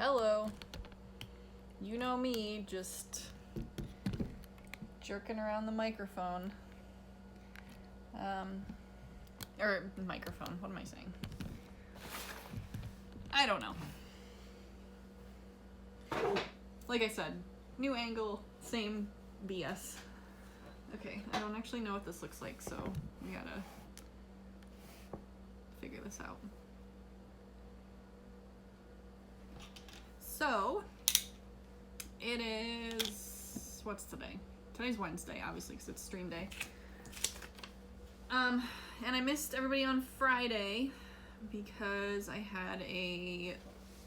Hello. You know me, just jerking around the microphone. Or microphone, what am I saying? I don't know. Like I said, new angle, same BS. Okay, I don't actually know what this looks like, so we gotta figure this out. So, it is, what's today? Today's Wednesday, obviously, because it's stream day. And I missed everybody on Friday because I had a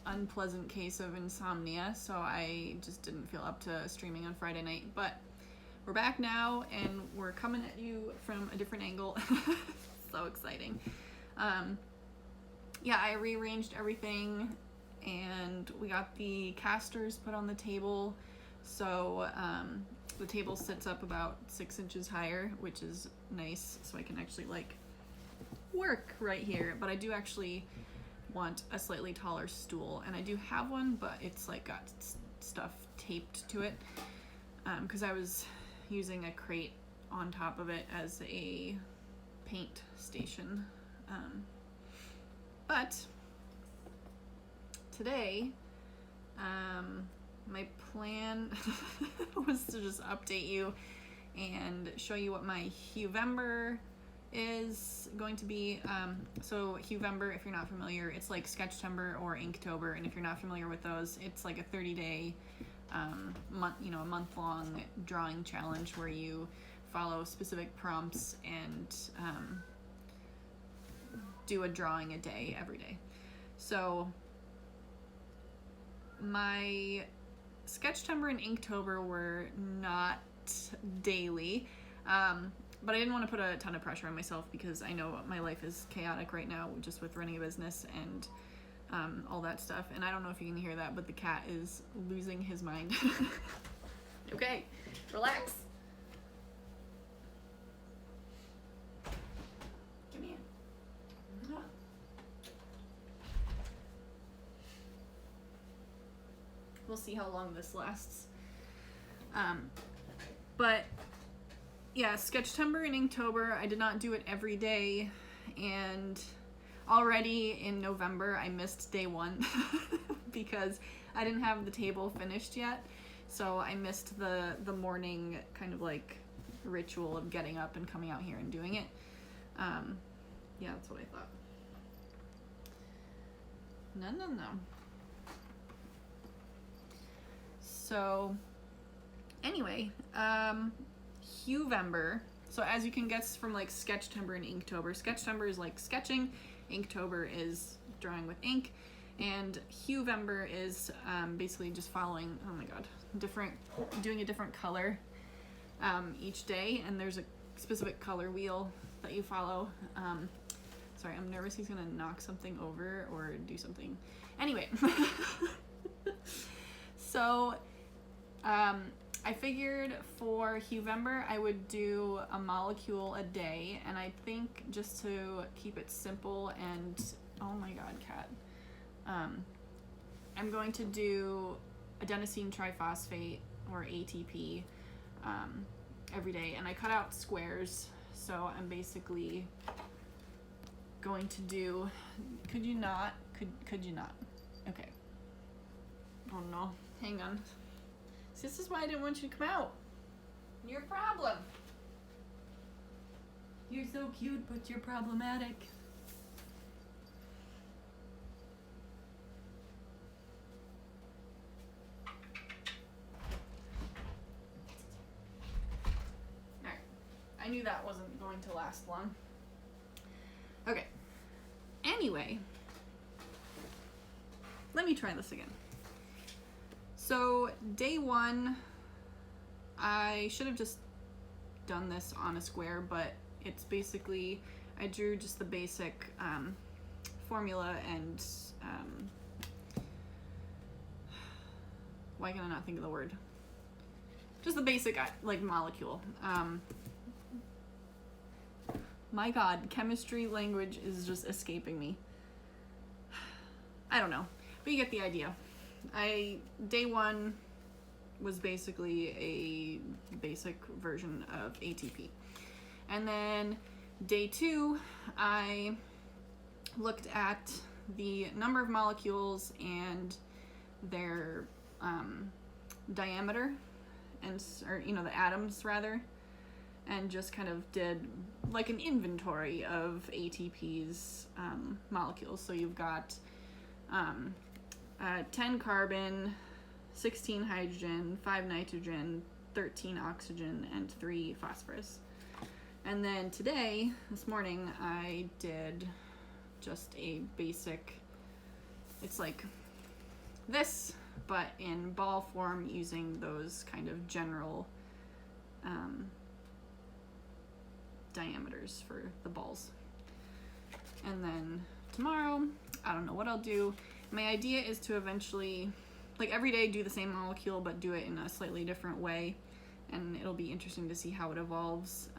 unpleasant case of insomnia, so I just didn't feel up to streaming on Friday night. But we're back now, and we're coming at you from a different angle. So exciting. Yeah, I rearranged everything, and we got the casters put on the table, so the table sits up about 6 inches higher, which is nice, so I can actually like work right here. But I do actually want a slightly taller stool, and I do have one, but it's like got stuff taped to it because I was using a crate on top of it as a paint station. But today, my plan was to just update you and show you what my Huevember is going to be. So Huevember, if you're not familiar, it's like Sketchtember or Inktober, and if you're not familiar with those, it's like a 30-day month, a month-long drawing challenge where you follow specific prompts and do a drawing a day every day. So my Sketchtember and Inktober were not daily, but I didn't want to put a ton of pressure on myself because I know my life is chaotic right now just with running a business and all that stuff. And I don't know if you can hear that, but the cat is losing his mind. Okay, relax. Come here. We'll see how long this lasts. But yeah, Sketchtember and Inktober, I did not do it every day, and already in November I missed day one because I didn't have the table finished yet, so I missed the morning kind of like ritual of getting up and coming out here and doing it. Yeah, that's what I thought. No. So anyway, Huevember. So as you can guess from like Sketchtember and Inktober, Sketchtember is like sketching, Inktober is drawing with ink, and Huevember is basically just following, oh my god, doing a different color each day, and there's a specific color wheel that you follow. Sorry, I'm nervous he's gonna knock something over or do something. Anyway, so I figured for Huevember I would do a molecule a day, and I think just to keep it simple and, oh my god, cat, I'm going to do adenosine triphosphate, or ATP, every day, and I cut out squares, so I'm basically going to do, could you not? Okay. Oh no, hang on. See, this is why I didn't want you to come out. Your problem. You're so cute, but you're problematic. Alright. I knew that wasn't going to last long. Okay. Anyway. Let me try this again. So day one, I should have just done this on a square, but it's basically, I drew just the basic formula and, why can I not think of the word? Just the basic like molecule. My god, chemistry language is just escaping me. I don't know, but you get the idea. day one was basically a basic version of ATP. And then day two, I looked at the number of molecules and their diameter, or the atoms rather, and just kind of did like an inventory of ATP's molecules. So you've got 10 carbon, 16 hydrogen, 5 nitrogen, 13 oxygen, and 3 phosphorus. And then this morning, I did just a basic, it's like this, but in ball form using those kind of general diameters for the balls. And then tomorrow, I don't know what I'll do. My idea is to eventually, like every day, do the same molecule, but do it in a slightly different way. And it'll be interesting to see how it evolves.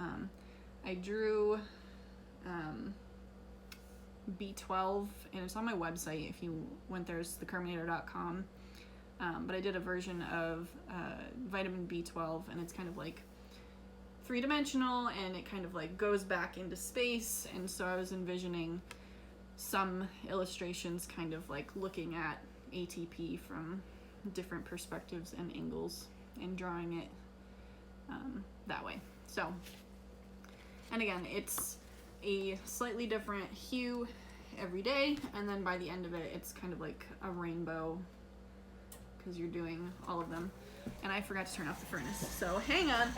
I drew B12, and it's on my website. If you went there, it's thekerminator.com. But I did a version of vitamin B12, and it's kind of like three-dimensional, and it kind of like goes back into space. And so I was envisioning some illustrations kind of like looking at ATP from different perspectives and angles and drawing it that way. So, and again, it's a slightly different hue every day, and then by the end of it, it's kind of like a rainbow because you're doing all of them. And I forgot to turn off the furnace, so hang on.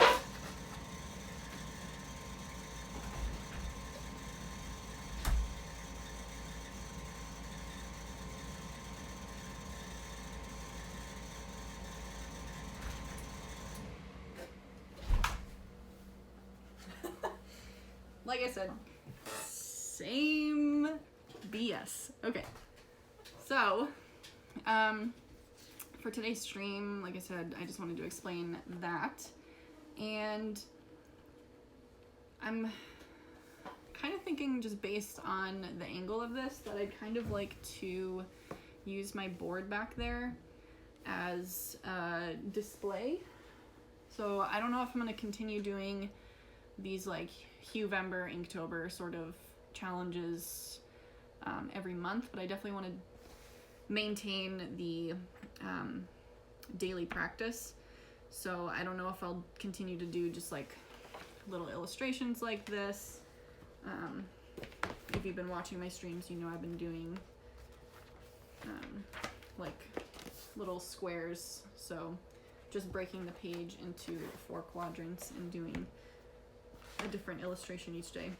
Like I said, same BS. Okay, so for today's stream, like I said, I just wanted to explain that, and I'm kind of thinking, just based on the angle of this, that I'd kind of like to use my board back there as a display. So I don't know if I'm going to continue doing these like Huevember, Inktober sort of challenges every month, but I definitely want to maintain the daily practice. So I don't know if I'll continue to do just like little illustrations like this. If you've been watching my streams, you know I've been doing like little squares, so just breaking the page into 4 quadrants and doing a different illustration each day.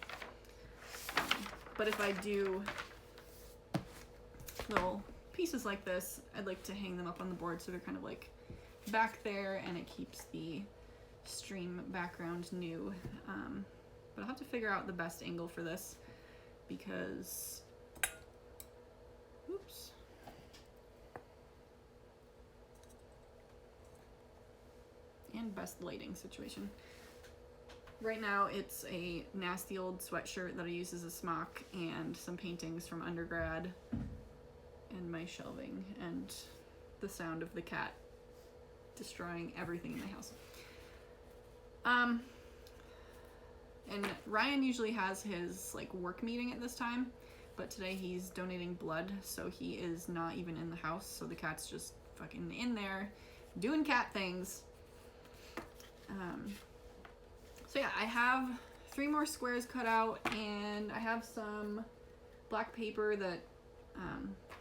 But if I do little pieces like this, I'd like to hang them up on the board so they're kind of like back there, and it keeps the stream background new. But I'll have to figure out the best angle for this because, oops. And best lighting situation. Right now it's a nasty old sweatshirt that I use as a smock, and some paintings from undergrad, and my shelving, and the sound of the cat destroying everything in my house. And Ryan usually has his like work meeting at this time, but today he's donating blood, so he is not even in the house, so the cat's just fucking in there doing cat things. So yeah, I have 3 more squares cut out, and I have some black paper that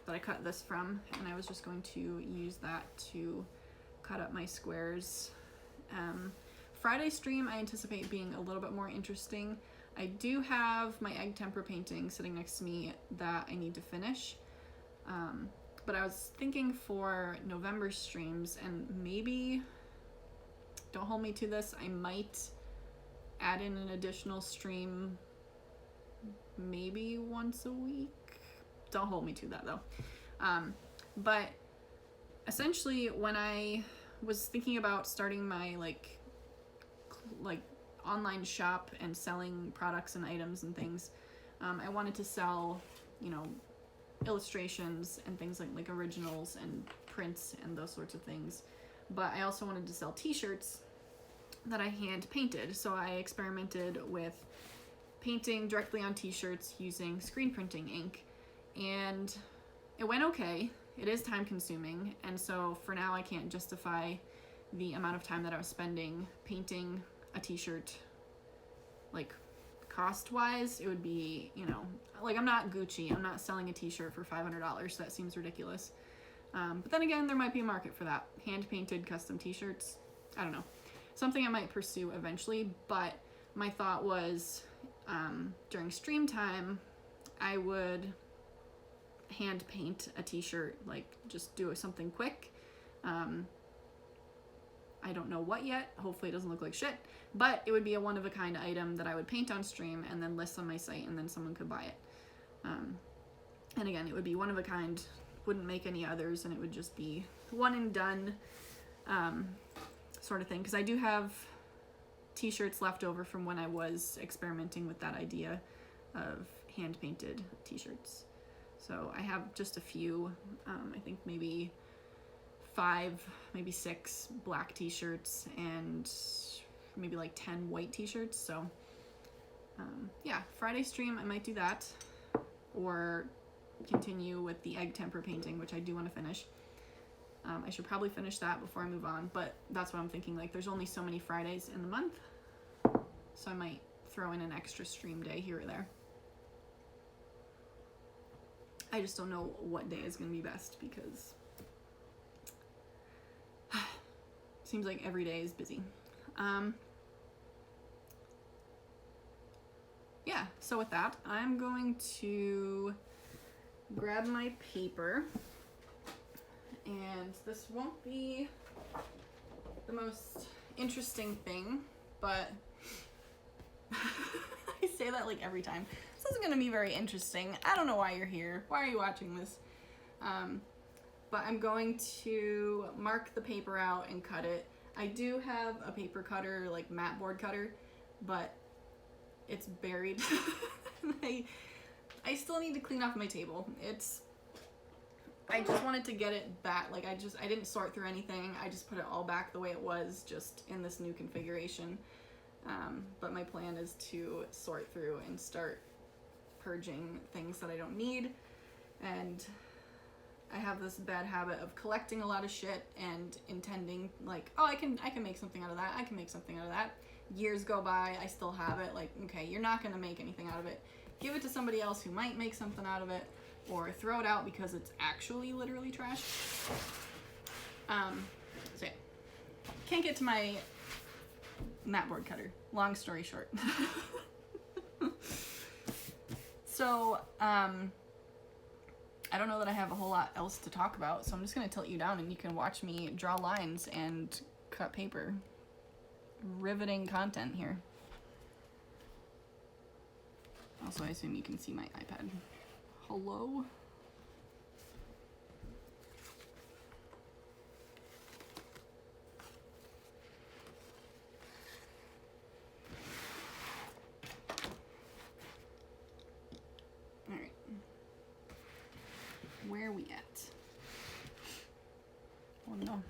I cut this from, and I was just going to use that to cut up my squares. Friday stream I anticipate being a little bit more interesting. I do have my egg tempera painting sitting next to me that I need to finish, but I was thinking for November streams, and maybe, don't hold me to this, I might add in an additional stream maybe once a week. Don't hold me to that though. But essentially, when I was thinking about starting my like online shop and selling products and items and things, I wanted to sell, illustrations and things like originals and prints and those sorts of things. But I also wanted to sell t-shirts that I hand painted. So I experimented with painting directly on t-shirts using screen printing ink, and it went okay. It is time consuming, and so for now I can't justify the amount of time that I was spending painting a t-shirt. Like, cost wise, it would be, you know, like, I'm not Gucci, I'm not selling a t-shirt for $500. That seems ridiculous. But then again, there might be a market for that. Hand painted custom t-shirts, I don't know, something I might pursue eventually. But my thought was, during stream time, I would hand paint a t-shirt, like just do something quick. I don't know what yet. Hopefully it doesn't look like shit, but it would be a one-of-a-kind item that I would paint on stream and then list on my site, and then someone could buy it. And again, it would be one of a kind, wouldn't make any others, and it would just be one and done sort of thing. Because I do have t-shirts left over from when I was experimenting with that idea of hand-painted t-shirts. So I have just a few, I think maybe 5, maybe 6 black t-shirts and maybe like 10 white t-shirts. So yeah, Friday stream I might do that, or continue with the egg temper painting, which I do want to finish. I should probably finish that before I move on, but that's what I'm thinking. Like, there's only so many Fridays in the month, so I might throw in an extra stream day here or there. I just don't know what day is going to be best, because seems like every day is busy. Yeah, so with that, I'm going to grab my paper, and this won't be the most interesting thing, but I say that like every time. This isn't gonna be very interesting. I don't know why you're here. Why are you watching this? But I'm going to mark the paper out and cut it. I do have a paper cutter, like mat board cutter, but it's buried. I still need to clean off my table. I just wanted to get it back. Like, I didn't sort through anything. I just put it all back the way it was, just in this new configuration. But my plan is to sort through and start purging things that I don't need. And I have this bad habit of collecting a lot of shit and intending, like, oh, I can make something out of that. I can make something out of that. Years go by, I still have it. Like, okay, you're not gonna make anything out of it. Give it to somebody else who might make something out of it, or throw it out because it's actually literally trash. So yeah, can't get to my mat board cutter. Long story short. So, I don't know that I have a whole lot else to talk about, so I'm just gonna tilt you down and you can watch me draw lines and cut paper. Riveting content here. Also, I assume you can see my iPad. Hello? Alright. Where are we at? Oh no.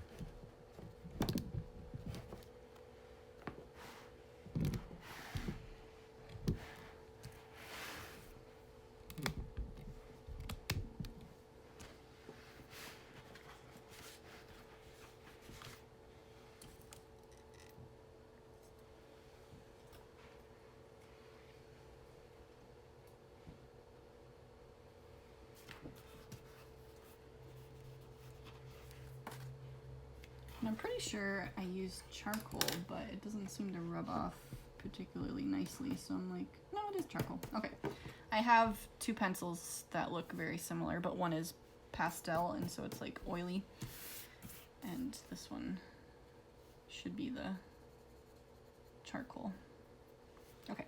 I'm pretty sure I used charcoal, but it doesn't seem to rub off particularly nicely, so I'm like, no, it is charcoal. Okay. I have 2 pencils that look very similar, but one is pastel, and so it's like oily. And this one should be the charcoal. Okay.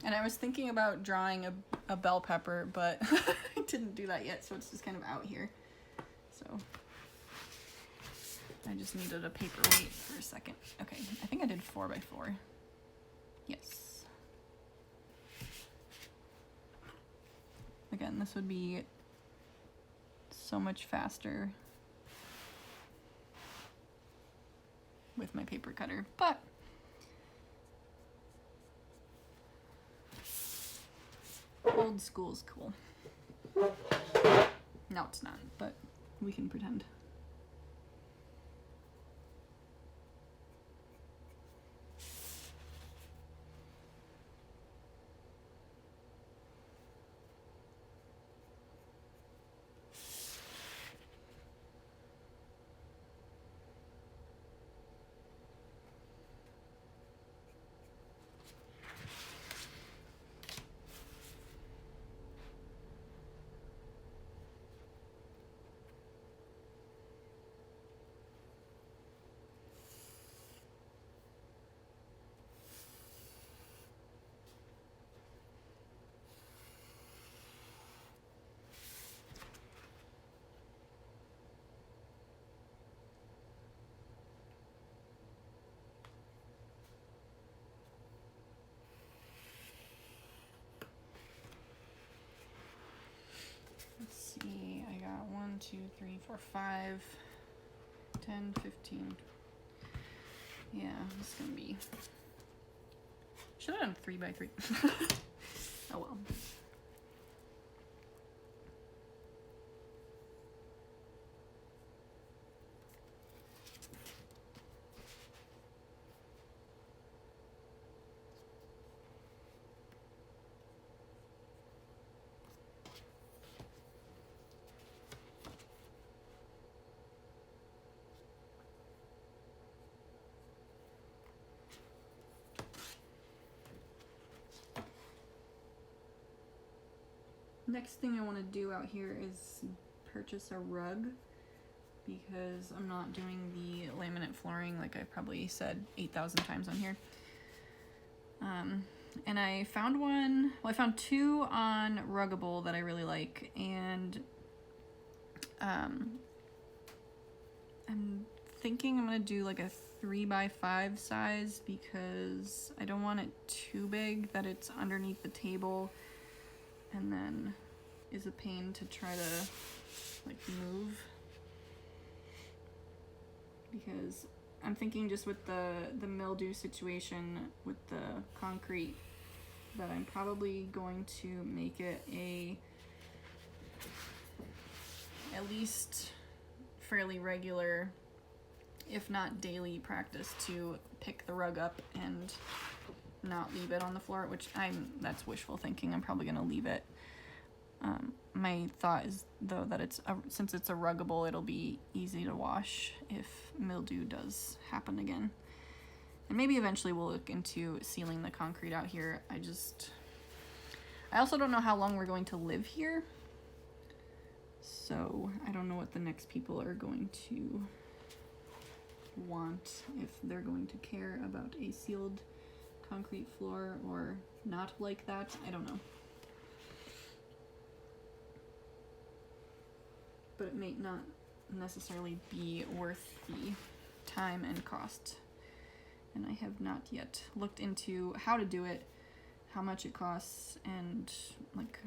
And I was thinking about drawing a a bell pepper, but I didn't do that yet, so it's just kind of out here. So I just needed a paperweight for a second. Okay, I think I did 4x4. Yes. Again, this would be so much faster with my paper cutter, but old school's cool. No, it's not, but we can pretend. Let's see, I got 1, 2, 3, 4, 5, 10, 15. Yeah, it's gonna be. Should have done 3x3. Oh well. Next thing I want to do out here is purchase a rug, because I'm not doing the laminate flooring like I probably said 8,000 times on here. And I found one, well, I found two on Ruggable that I really like, and I'm thinking I'm gonna do like a 3x5 size, because I don't want it too big that it's underneath the table and then is a pain to try to like move, because I'm thinking just with the mildew situation with the concrete that I'm probably going to make it at least fairly regular, if not daily, practice to pick the rug up and not leave it on the floor, which that's wishful thinking. I'm probably gonna leave it. My thought is though that since it's a Ruggable, it'll be easy to wash if mildew does happen again. And maybe eventually we'll look into sealing the concrete out here. I also don't know how long we're going to live here, so I don't know what the next people are going to want, if they're going to care about a sealed concrete floor or not like that. I don't know. But it may not necessarily be worth the time and cost. And I have not yet looked into how to do it, how much it costs, and like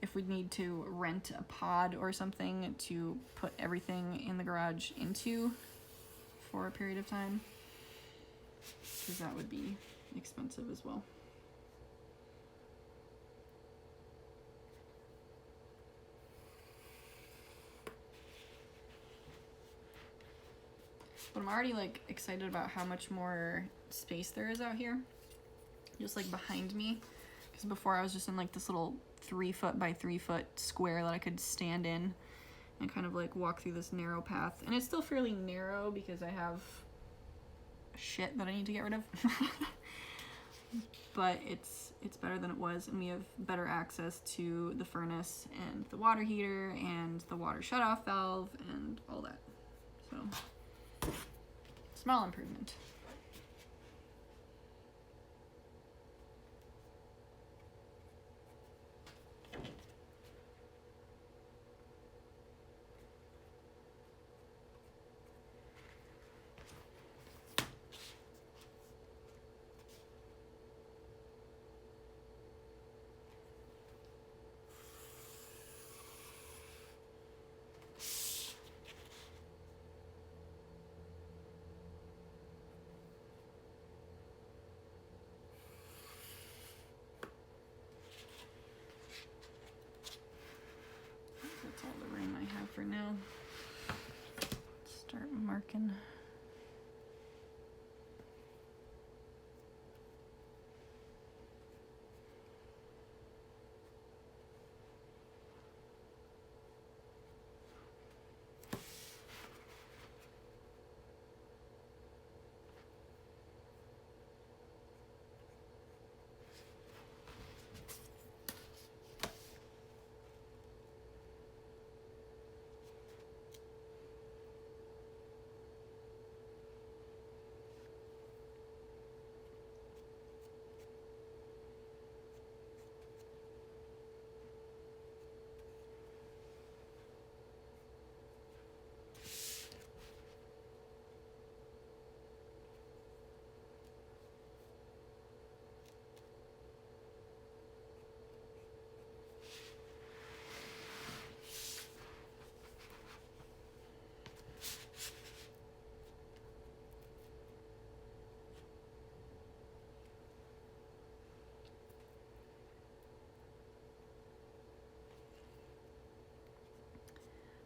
if we need to rent a pod or something to put everything in the garage into for a period of time, because that would be expensive as well. But I'm already like excited about how much more space there is out here, just like behind me, because before I was just in like this little 3-foot by 3-foot square that I could stand in and kind of like walk through this narrow path. And it's still fairly narrow because I have shit that I need to get rid of. But it's better than it was, and we have better access to the furnace and the water heater and the water shutoff valve and all that. So small improvement. second.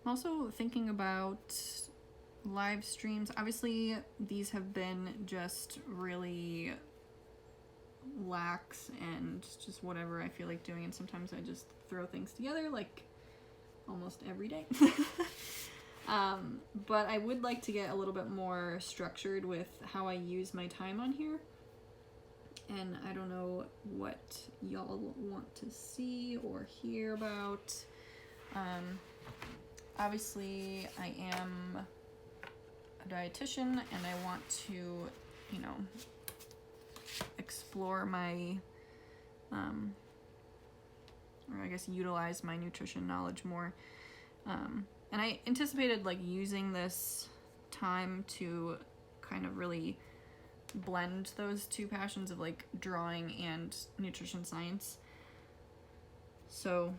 I'm also thinking about live streams. Obviously, these have been just really lax and just whatever I feel like doing, and sometimes I just throw things together like almost every day. But I would like to get a little bit more structured with how I use my time on here. And I don't know what y'all want to see or hear about. Obviously, I am a dietitian and I want to, you know, explore my, or I guess utilize my nutrition knowledge more. And I anticipated like using this time to kind of really blend those two passions of like drawing and nutrition science. So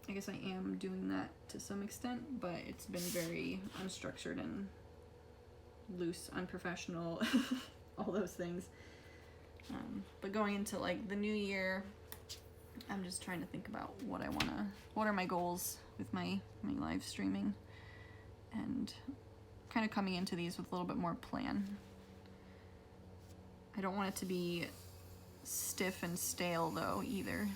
I guess I am doing that to some extent, but it's been very unstructured and loose, unprofessional, all those things. But going into like the new year, I'm just trying to think about what are my goals with my live streaming, and kind of coming into these with a little bit more plan. I don't want it to be stiff and stale though either.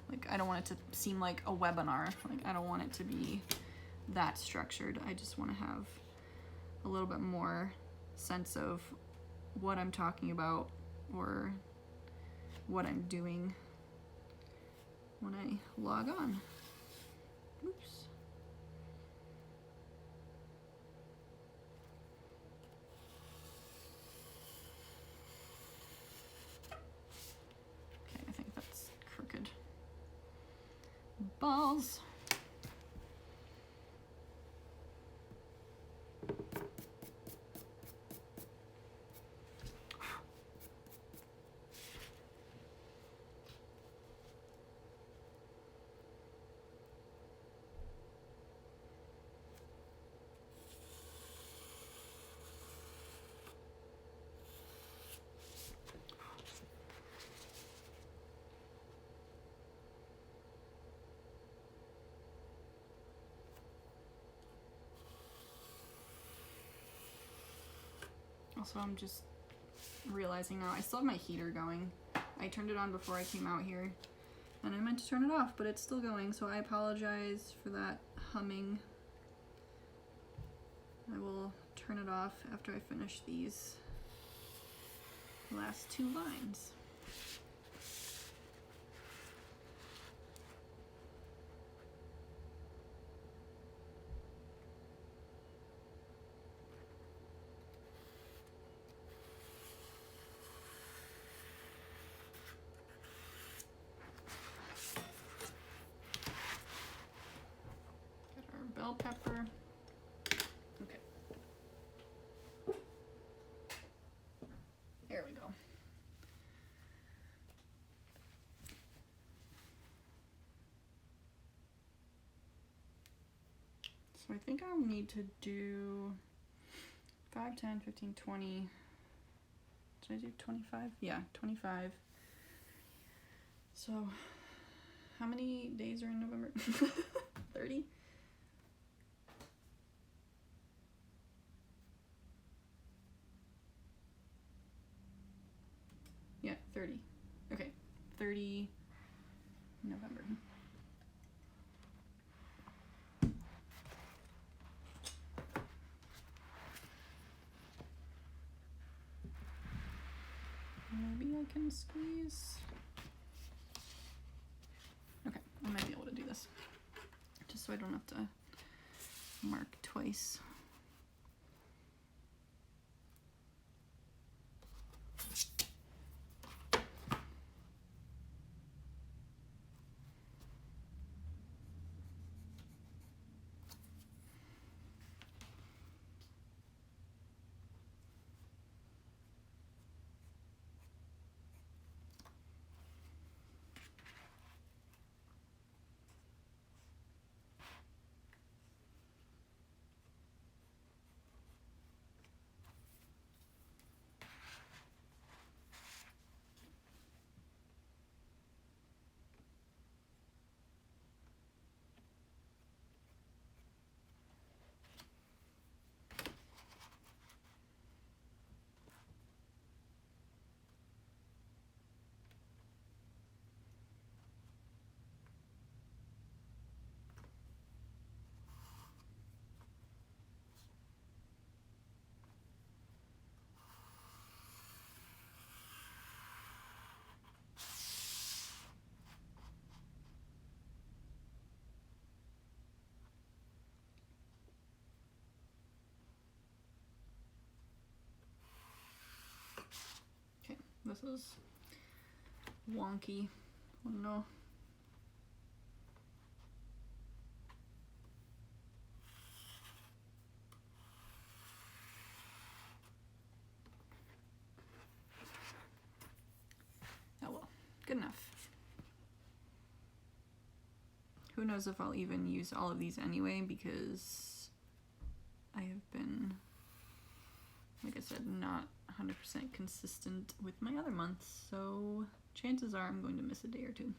Like, I don't want it to seem like a webinar. Like, I don't want it to be that structured. I just want to have a little bit more sense of what I'm talking about or what I'm doing when I log on. Oops. Okay, I think that's crooked. Balls. Also, I'm just realizing now I still have my heater going. I turned it on before I came out here, and I meant to turn it off, but it's still going, so I apologize for that humming. I will turn it off after I finish these last two lines. Bell pepper. Okay. There we go. So I think I'll need to do 5, 10, 15, 20. Did I do 25? Yeah, 25. So how many days are in November? 30? 30 November. Maybe I can squeeze. Okay, I might be able to do this. Just so I don't have to mark twice. Okay, this is wonky. I don't know. Oh well, good enough. Who knows if I'll even use all of these anyway, because I have been, like I said, not 100% consistent with my other months, so chances are I'm going to miss a day or two.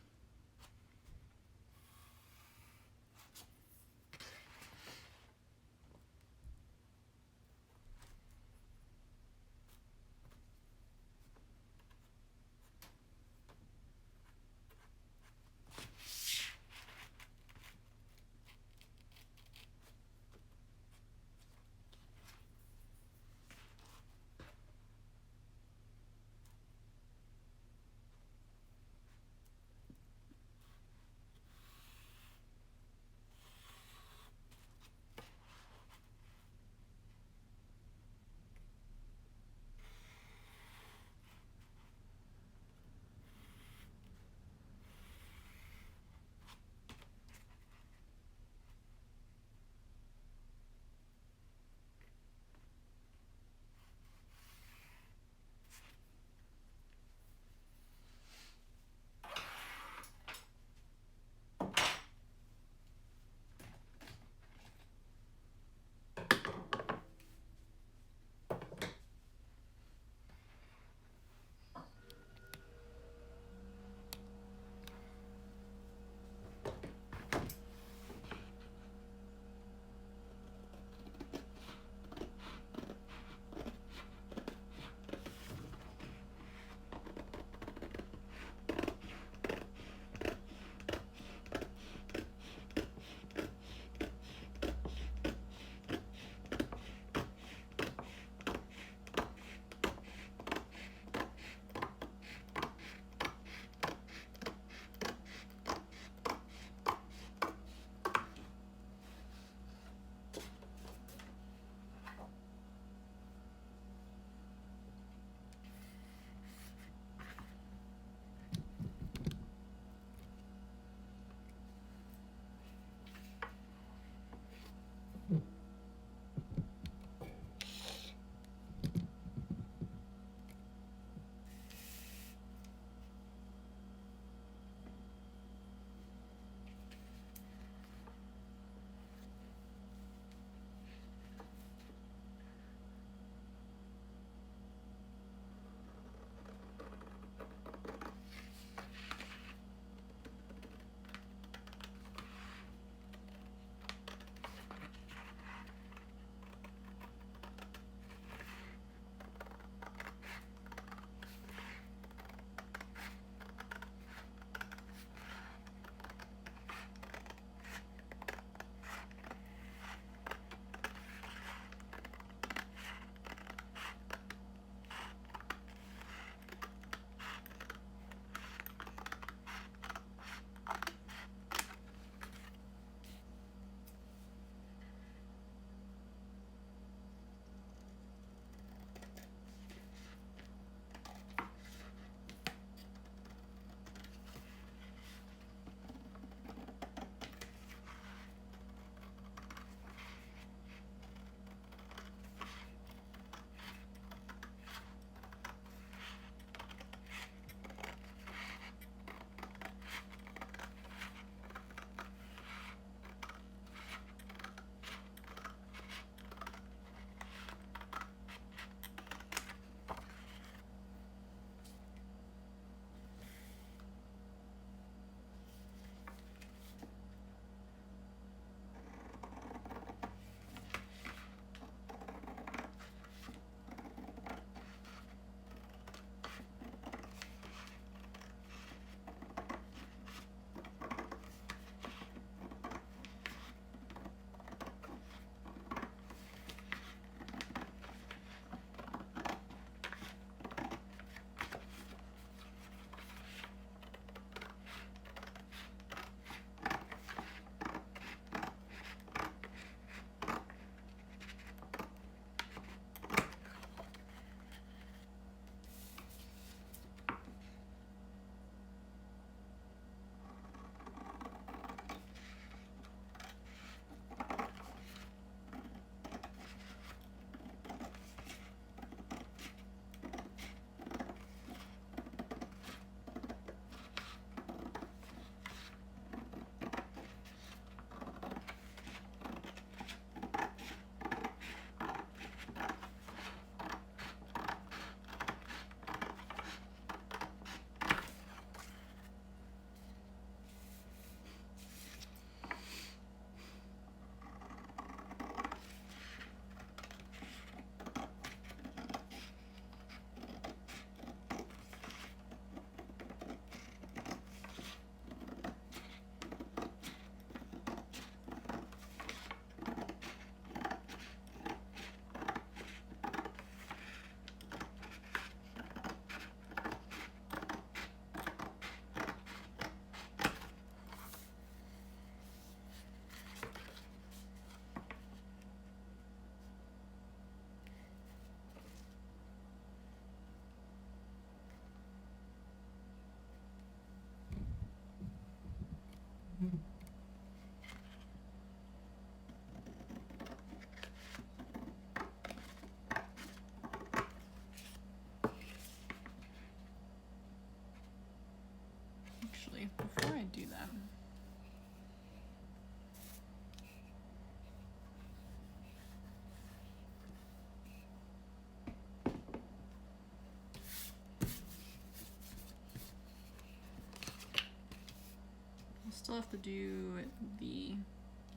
to do the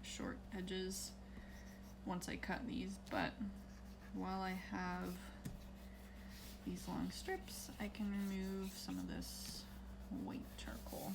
short edges once I cut these, but while I have these long strips, I can remove some of this white charcoal.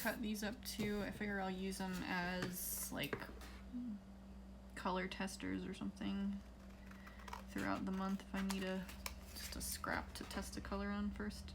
cut these up too. I figure I'll use them as like color testers or something throughout the month if I need just a scrap to test the color on first.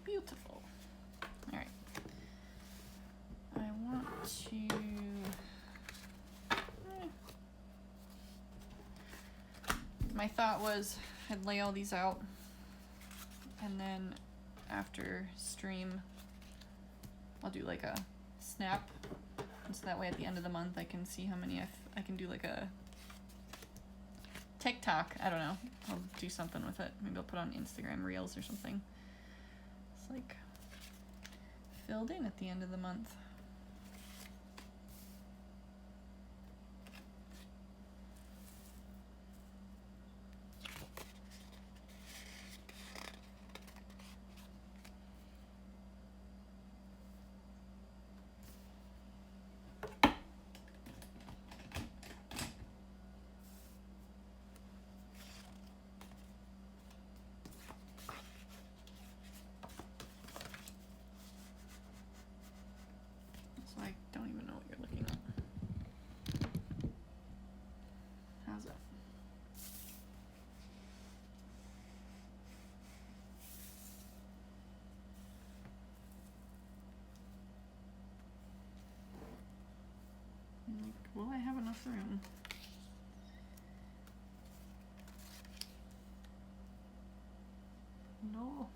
Beautiful. All right. I want to. My thought was I'd lay all these out, and then after stream, I'll do like a snap, and so that way at the end of the month I can see how many I can do like a TikTok. I don't know. I'll do something with it. Maybe I'll put on Instagram Reels or something. It's like filled in at the end of the month. I don't even know what you're looking at. How's that? I'm like, will I have enough room? No.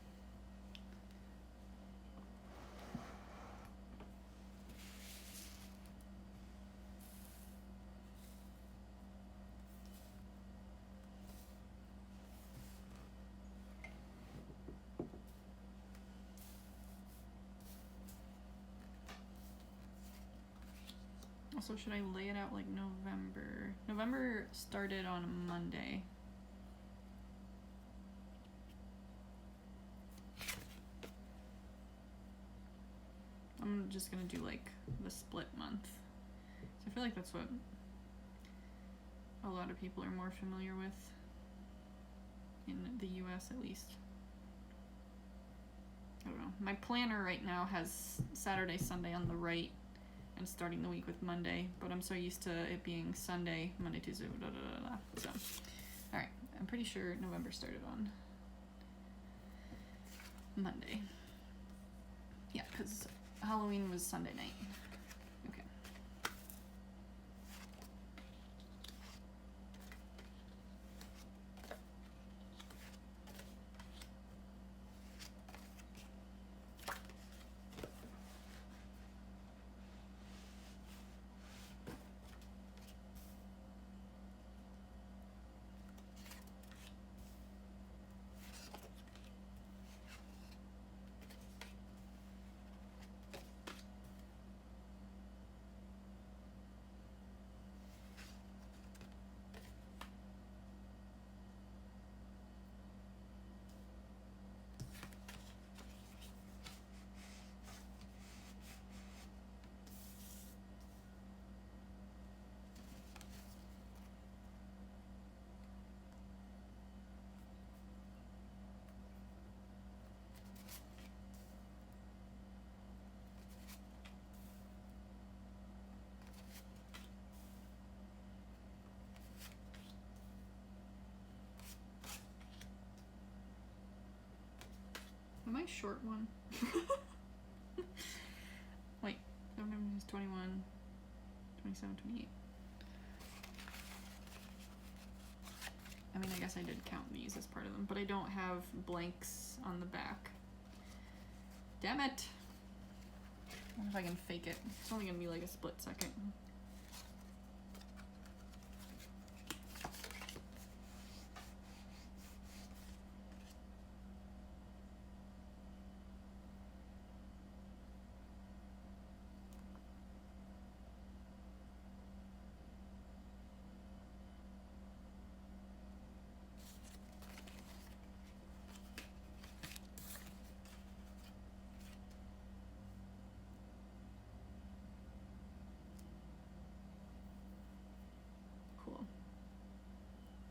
Also, should I lay it out like November? November started on a Monday. I'm just gonna do like the split month. So I feel like that's what a lot of people are more familiar with in the US at least. I don't know. My planner right now has Saturday, Sunday on the right and starting the week with Monday, but I'm so used to it being Sunday, Monday, Tuesday, blah, blah, blah, blah. So, all right, I'm pretty sure November started on Monday. Yeah, because Halloween was Sunday night. Okay. Am I short one? Wait, 21, 27, 28. I mean, I guess I did count these as part of them, but I don't have blanks on the back. Damn it! I wonder if I can fake it. It's only gonna be like a split second.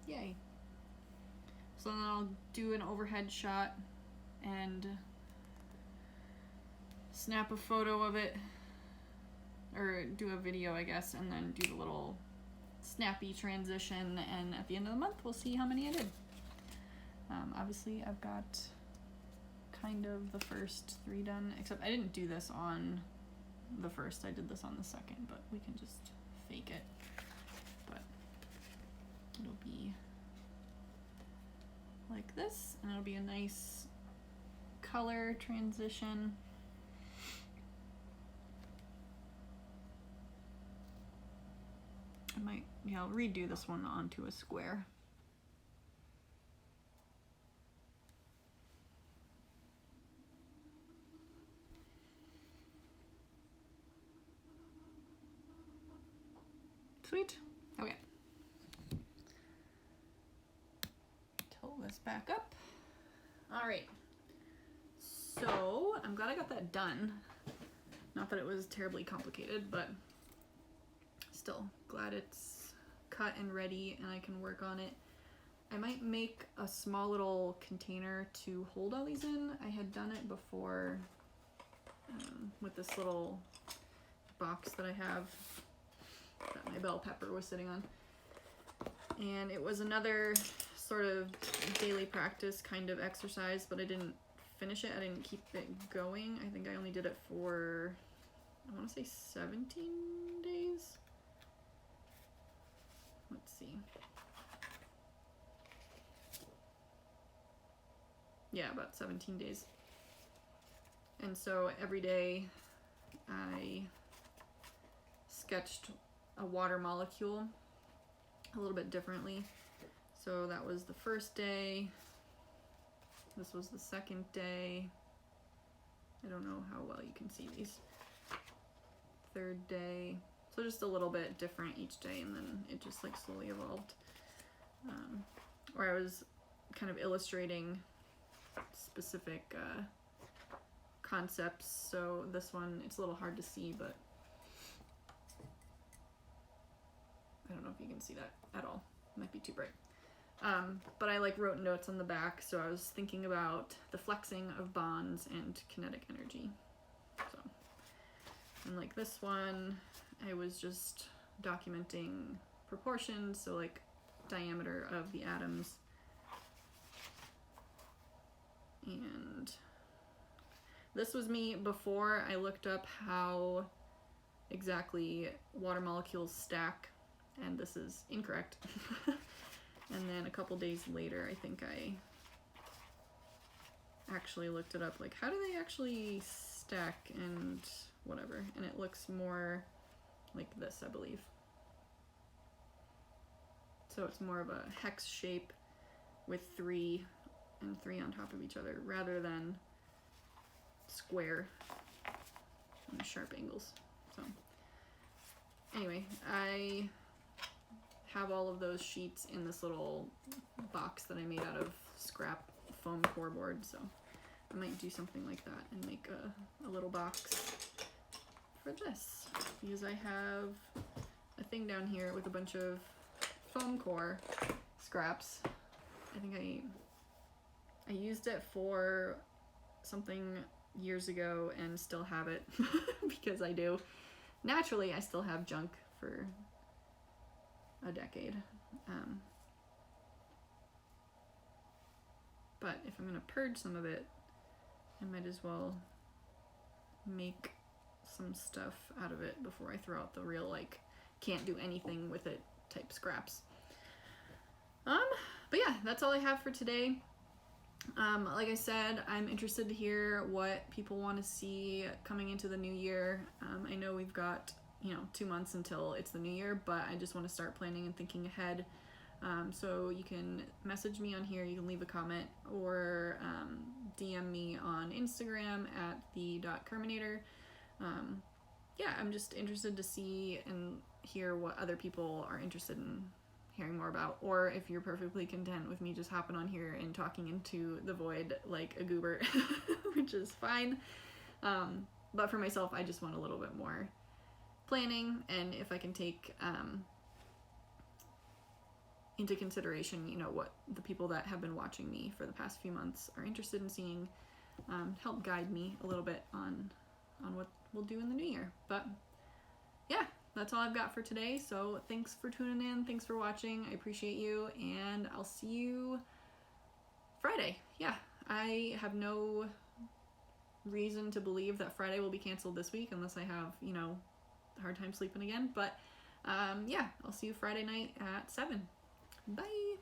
Yay. So then I'll do an overhead shot and snap a photo of it, or do a video, I guess, and then do the little snappy transition, and at the end of the month we'll see how many I did. Obviously I've got kind of the first 3 done, except I didn't do this on the first, I did this on the second, but we can just fake it. But it'll be like this, and it'll be a nice color transition. I might, yeah, I'll redo this one onto a square. Sweet. Okay. Tilt this back up. All right. So I'm glad I got that done. Not that it was terribly complicated, but still glad it's cut and ready and I can work on it. I might make a small little container to hold all these in. I had done it before with this little box that I have that my bell pepper was sitting on. And it was another sort of daily practice kind of exercise, but I didn't finish it. I didn't keep it going. I think I only did it for, I want to say 17 days. Let's see. Yeah, about 17 days. And so every day I sketched a water molecule a little bit differently. So that was the first day. This was the second day. I don't know how well you can see these. Third day. So just a little bit different each day, and then it just like slowly evolved. Or I was kind of illustrating specific concepts. So this one, it's a little hard to see, but I don't know if you can see that at all. It might be too bright. But I like wrote notes on the back, so I was thinking about the flexing of bonds and kinetic energy. So, and like this one, I was just documenting proportions, so like diameter of the atoms. And this was me before I looked up how exactly water molecules stack, and this is incorrect. And then a couple days later, I think I actually looked it up, like how do they actually stack and whatever, and it looks more like this, I believe. So it's more of a hex shape with 3 and 3 on top of each other, rather than square and sharp angles. So anyway, I have all of those sheets in this little box that I made out of scrap foam core board, so I might do something like that and make a little box for this, because I have a thing down here with a bunch of foam core scraps. I think I used it for something years ago and still have it because I do. Naturally, I still have junk for a decade. But if I'm going to purge some of it, I might as well make some stuff out of it before I throw out the real, like, can't do anything with it type scraps. But yeah, that's all I have for today. Like I said, I'm interested to hear what people want to see coming into the new year. I know we've got, 2 months until it's the new year, but I just want to start planning and thinking ahead. So you can message me on here, you can leave a comment, or DM me on Instagram at the.kerminator. Yeah, I'm just interested to see and hear what other people are interested in hearing more about, or if you're perfectly content with me just hopping on here and talking into the void like a goober, which is fine. But for myself, I just want a little bit more planning, and if I can take into consideration, what the people that have been watching me for the past few months are interested in seeing, help guide me a little bit on what we'll do in the new year. But yeah, that's all I've got for today. So thanks for tuning in. Thanks for watching. I appreciate you, and I'll see you Friday. Yeah, I have no reason to believe that Friday will be canceled this week unless I have, a hard time sleeping again. But yeah, I'll see you Friday night at 7. Bye.